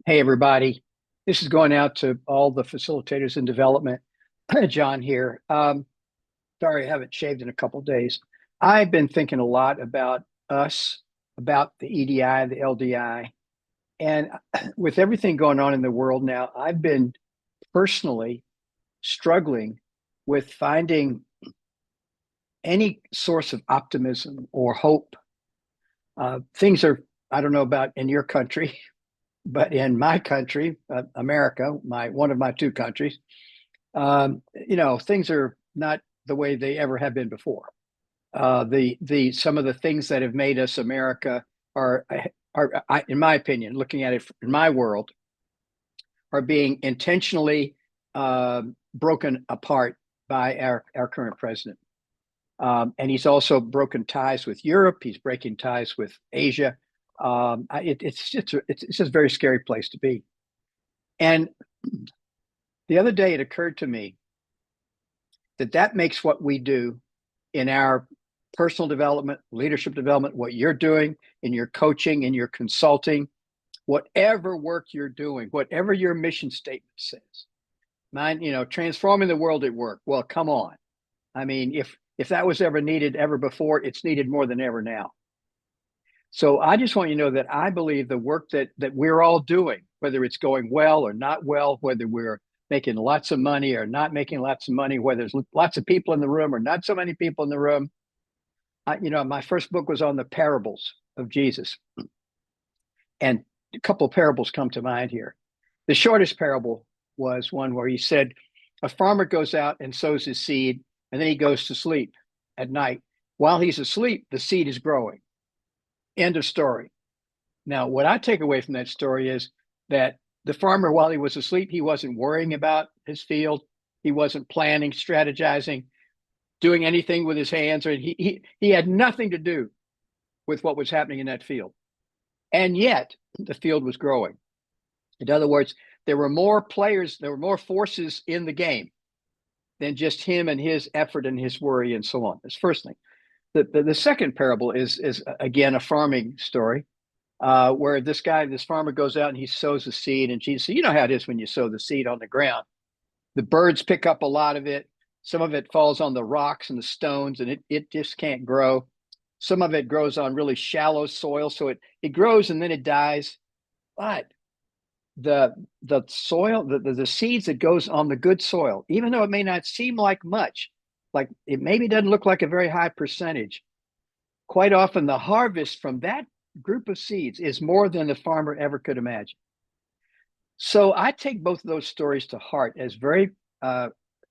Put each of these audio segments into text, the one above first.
Hey, everybody. This is going out to all the facilitators in development. John here. Sorry, I haven't shaved in a couple of days. I've been thinking a lot about us, about the EDI, the LDI, and with everything going on in the world now, I've been personally struggling with finding any source of optimism or hope. Things are, I don't know about in your country, but in my country, America, my one of my two countries, things are not the way they ever have been before. The some of the things that have made us America are, in my opinion, looking at it in my world, are being intentionally broken apart by our current president. And he's also broken ties with Europe. He's breaking ties with Asia. It's just a very scary place to be. And the other day, it occurred to me that that makes what we do in our personal development, leadership development, what you're doing in your coaching, in your consulting, whatever work you're doing, whatever your mission statement says. Mine, transforming the world at work. Well, come on. I mean, if that was ever needed ever before, it's needed more than ever now. So I just want you to know that I believe the work that we're all doing, whether it's going well or not well, whether we're making lots of money or not making lots of money, whether there's lots of people in the room or not so many people in the room. My first book was on the parables of Jesus, and a couple of parables come to mind here. The shortest parable was one where he said, a farmer goes out and sows his seed, and then he goes to sleep at night. While he's asleep, the seed is growing. End of story. Now, what I take away from that story is that the farmer, while he was asleep, he wasn't worrying about his field. He wasn't planning, strategizing, doing anything with his hands, or he had nothing to do with what was happening in that field. And yet the field was growing. In other words, there were more players, there were more forces in the game than just him and his effort and his worry and so on. That's the first thing. The second parable is again a farming story, where this farmer goes out and he sows the seed, and Jesus said, you know how it is when you sow the seed on the ground. The birds pick up a lot of it. Some of it falls on the rocks and the stones, and it just can't grow. Some of it grows on really shallow soil, so it grows and then it dies. But the soil, the seeds that goes on the good soil, even though it may not seem like much, like it maybe doesn't look like a very high percentage, quite often the harvest from that group of seeds is more than the farmer ever could imagine. So I take both of those stories to heart as very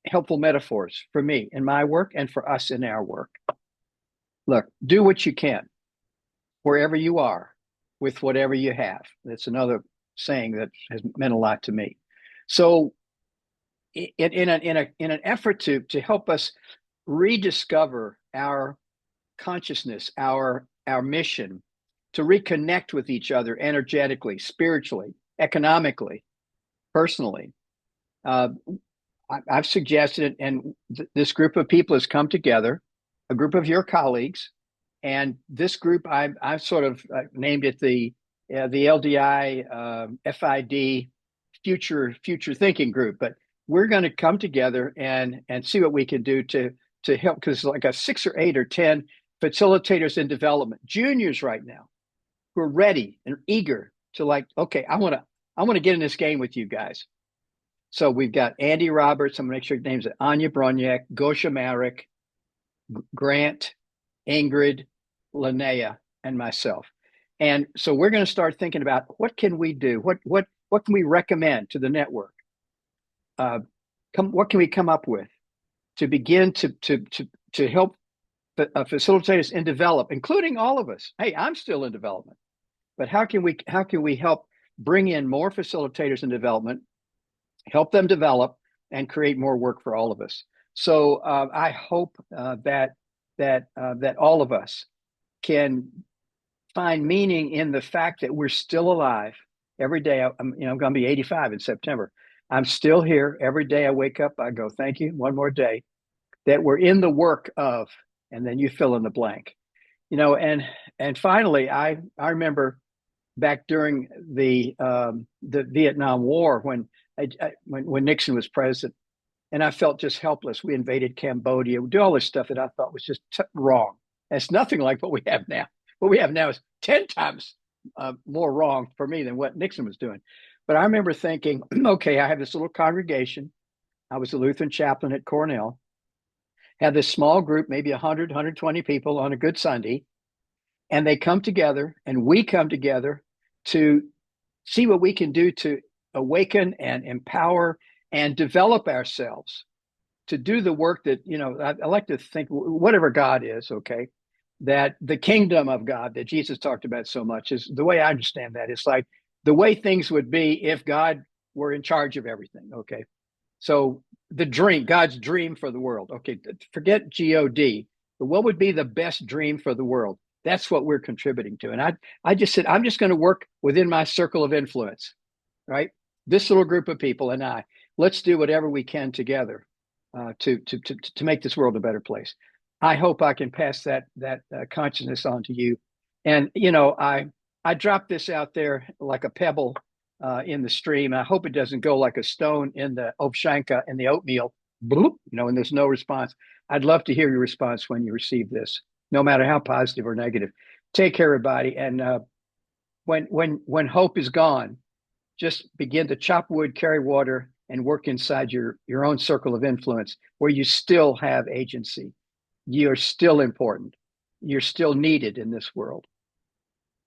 helpful metaphors for me in my work and for us in our work. Look, do what you can wherever you are with whatever you have. That's another saying that has meant a lot to me. So in an effort to help us rediscover our consciousness, our mission, to reconnect with each other energetically, spiritually, economically, personally, I've suggested, and this group of people has come together, a group of your colleagues, and this group I've sort of named it the LDI FID future thinking group. But we're going to come together and see what we can do to help, because like a 6 or 8 or 10 facilitators in development, juniors right now, who are ready and eager to okay, I want to get in this game with you guys. So we've got Andy Roberts. I'm going to make sure your names are Anya Broniak, Gosha Marek, Grant, Ingrid, Linnea, and myself. And so we're going to start thinking about what can we do? What can we recommend to the network? What can we come up with to begin to help facilitators in develop, including all of us? Hey, I'm still in development, but how can we help bring in more facilitators in development, help them develop, and create more work for all of us? So I hope that all of us can find meaning in the fact that we're still alive every day. I'm going to be 85 in September. I'm still here every day. I wake up, I go, thank you, one more day. That we're in the work of, and then you fill in the blank. And finally, I remember back during the Vietnam War when Nixon was president, and I felt just helpless. We invaded Cambodia. We do all this stuff that I thought was just wrong. It's nothing like what we have now. What we have now is 10 times more wrong for me than what Nixon was doing. But I remember thinking, okay, I have this little congregation. I was a Lutheran chaplain at Cornell. Had this small group, maybe 100, 120 people on a good Sunday, and they come together and we come together to see what we can do to awaken and empower and develop ourselves to do the work that, I like to think whatever God is, okay, that the kingdom of God that Jesus talked about so much is the way I understand that. It's like the way things would be if God were in charge of everything, okay? So the dream, God's dream for the world, okay, forget God, but what would be the best dream for the world? That's what we're contributing to. And I just said, I'm just going to work within my circle of influence, right? This little group of people and let's do whatever we can together to make this world a better place. I hope I can pass that consciousness on to you. And, I dropped this out there like a pebble in the stream. I hope it doesn't go like a stone in the ovshanka in the oatmeal, bloop, and there's no response. I'd love to hear your response when you receive this, no matter how positive or negative. Take care, everybody. And when hope is gone, just begin to chop wood, carry water, and work inside your own circle of influence where you still have agency. You're still important. You're still needed in this world.